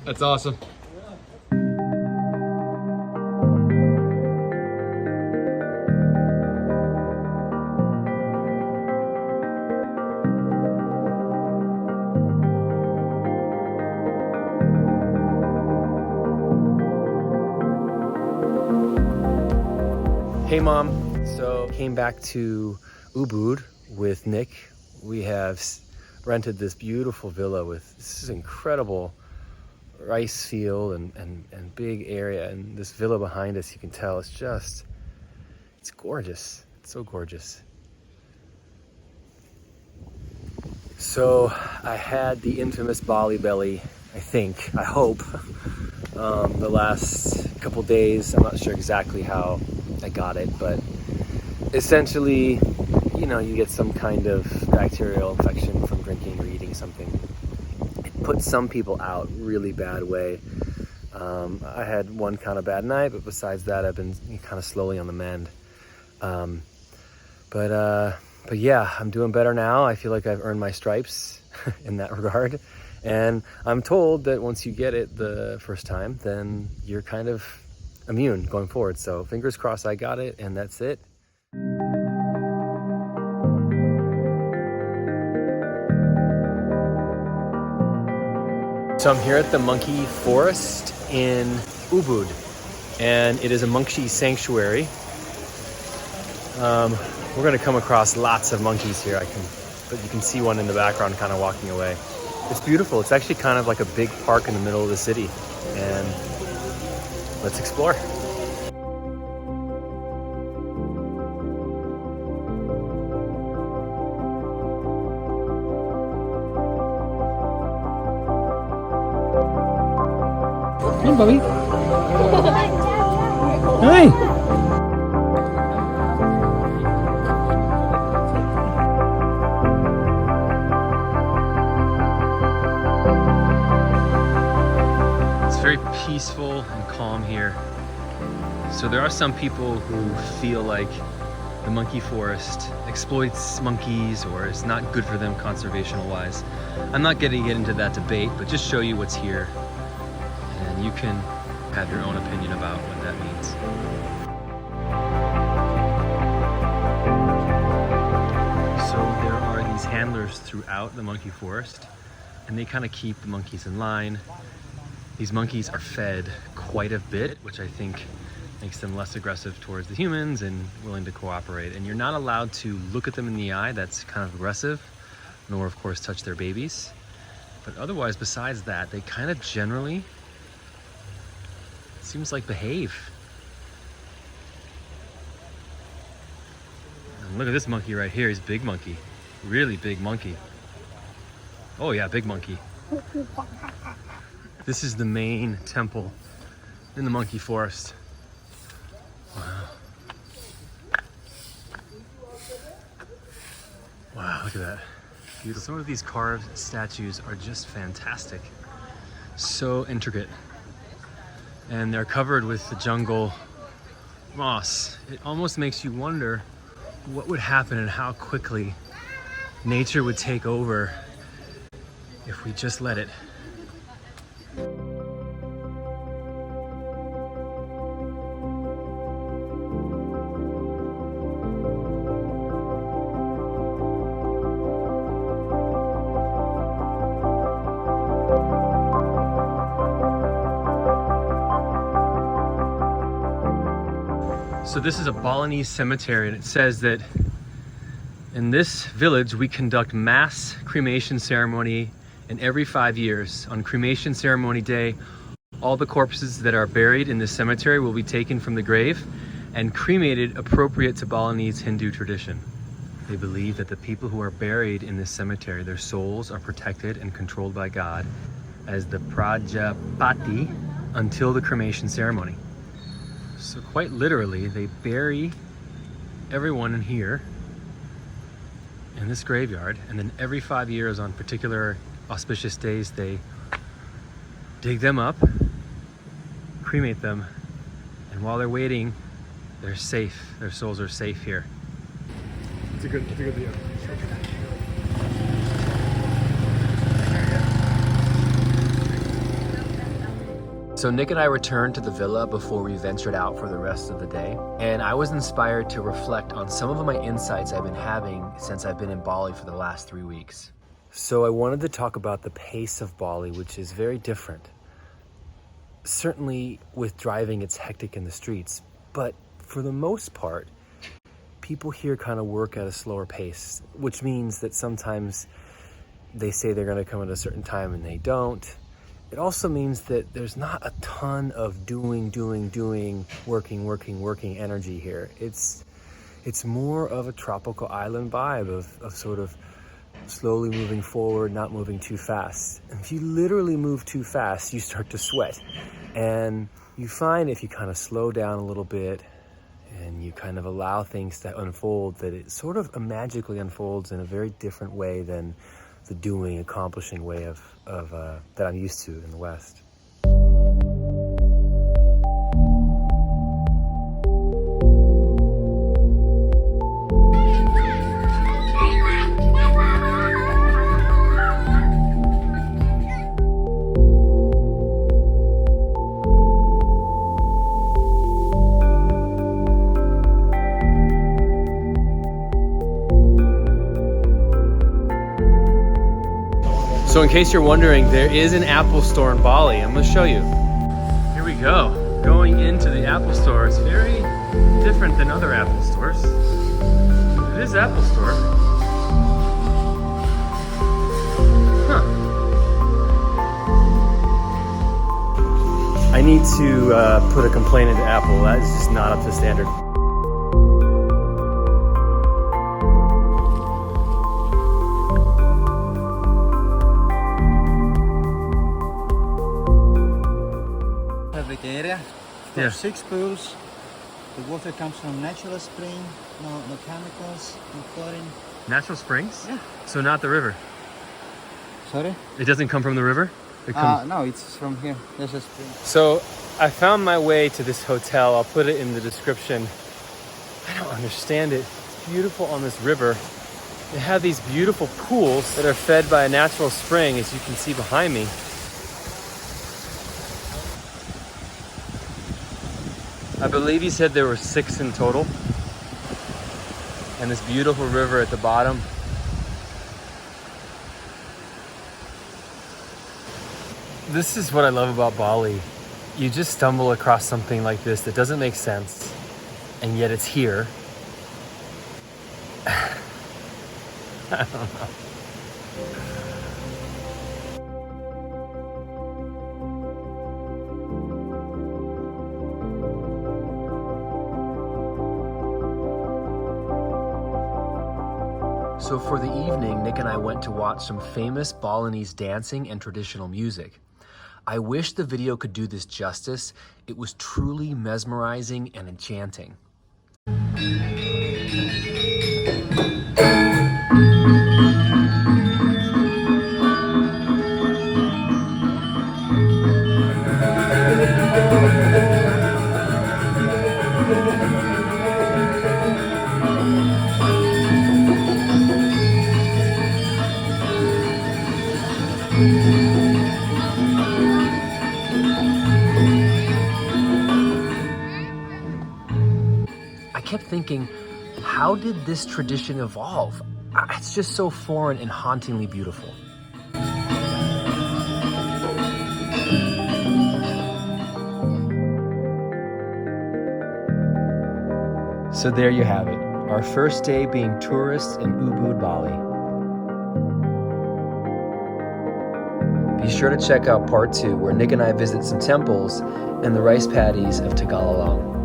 That's awesome. Hey Mom, so came back to Ubud with Nick. We have rented this beautiful villa with this incredible rice field and big area, and this villa behind us, you can tell it's gorgeous. It's so gorgeous. So I had the infamous Bali Belly, I hope, the last couple days. I'm not sure exactly how I got it, but essentially, you know, you get some kind of bacterial infection from drinking or eating something. It puts some people out really bad way. I had one kind of bad night, but besides that, I've been kind of slowly on the mend. But yeah, I'm doing better now. I feel like I've earned my stripes in that regard. And I'm told that once you get it the first time, then you're kind of immune going forward. So fingers crossed I got it, and that's it. So I'm here at the monkey forest in Ubud, and it is a monkey sanctuary. We're gonna come across lots of monkeys here. But you can see one in the background kind of walking away. It's beautiful. It's actually kind of like a big park in the middle of the city, and let's explore. Hey, Bobby. Hi. It's very peaceful and calm here. So there are some people who feel like the monkey forest exploits monkeys or is not good for them conservational wise. I'm not going to get into that debate, but just show you what's here, and you can have your own opinion about what that means. So there are these handlers throughout the monkey forest, and they kind of keep the monkeys in line. These monkeys are fed quite a bit, which I think makes them less aggressive towards the humans and willing to cooperate. And you're not allowed to look at them in the eye. That's kind of aggressive, nor of course touch their babies. But otherwise, besides that, they kind of generally, seems like, behave. And look at this monkey right here. He's a big monkey, really big monkey. Oh yeah, big monkey. This is the main temple in the monkey forest. Wow. Wow, look at that. Beautiful. Some of these carved statues are just fantastic. So intricate. And they're covered with the jungle moss. It almost makes you wonder what would happen and how quickly nature would take over if we just let it. So this is a Balinese cemetery, and it says that in this village we conduct mass cremation ceremony, and every 5 years on cremation ceremony day, all the corpses that are buried in this cemetery will be taken from the grave and cremated appropriate to Balinese Hindu tradition. They believe that the people who are buried in this cemetery, their souls are protected and controlled by God as the Prajapati until the cremation ceremony. So quite literally, they bury everyone in here in this graveyard, and then every 5 years on particular auspicious days, they dig them up, cremate them, and while they're waiting, they're safe. Their souls are safe here. It's a good deal. So Nick and I returned to the villa before we ventured out for the rest of the day, and I was inspired to reflect on some of my insights I've been having since I've been in Bali for the last 3 weeks. So I wanted to talk about the pace of Bali, which is very different. Certainly with driving, it's hectic in the streets, but for the most part, people here kind of work at a slower pace, which means that sometimes they say they're going to come at a certain time and they don't. It also means that there's not a ton of doing, working energy here. It's more of a tropical island vibe of sort of slowly moving forward, not moving too fast. And if you literally move too fast, you start to sweat. And you find if you kind of slow down a little bit and you kind of allow things to unfold, that it sort of magically unfolds in a very different way than the doing, accomplishing way of that I'm used to in the West. So in case you're wondering, there is an Apple store in Bali. I'm gonna show you. Here we go. Going into the Apple store. It's very different than other Apple stores. It is Apple store. Huh. I need to put a complaint into Apple. That is just not up to standard. Area. Yeah. 6 pools. The water comes from natural spring, no chemicals, no chlorine. Natural springs? Yeah. So not the river. Sorry? It doesn't come from the river? It comes... No, it's from here. There's a spring. So I found my way to this hotel. I'll put it in the description. I don't understand it. It's beautiful on this river. They have these beautiful pools that are fed by a natural spring, as you can see behind me. I believe he said there were 6 in total. And this beautiful river at the bottom. This is what I love about Bali. You just stumble across something like this that doesn't make sense, and yet it's here. I don't know. So for the evening, Nick and I went to watch some famous Balinese dancing and traditional music. I wish the video could do this justice. It was truly mesmerizing and enchanting. I kept thinking, how did this tradition evolve? It's just so foreign and hauntingly beautiful. So there you have it, our first day being tourists in Ubud, Bali. Be sure to check out part 2, where Nick and I visit some temples and the rice paddies of Tagalalong.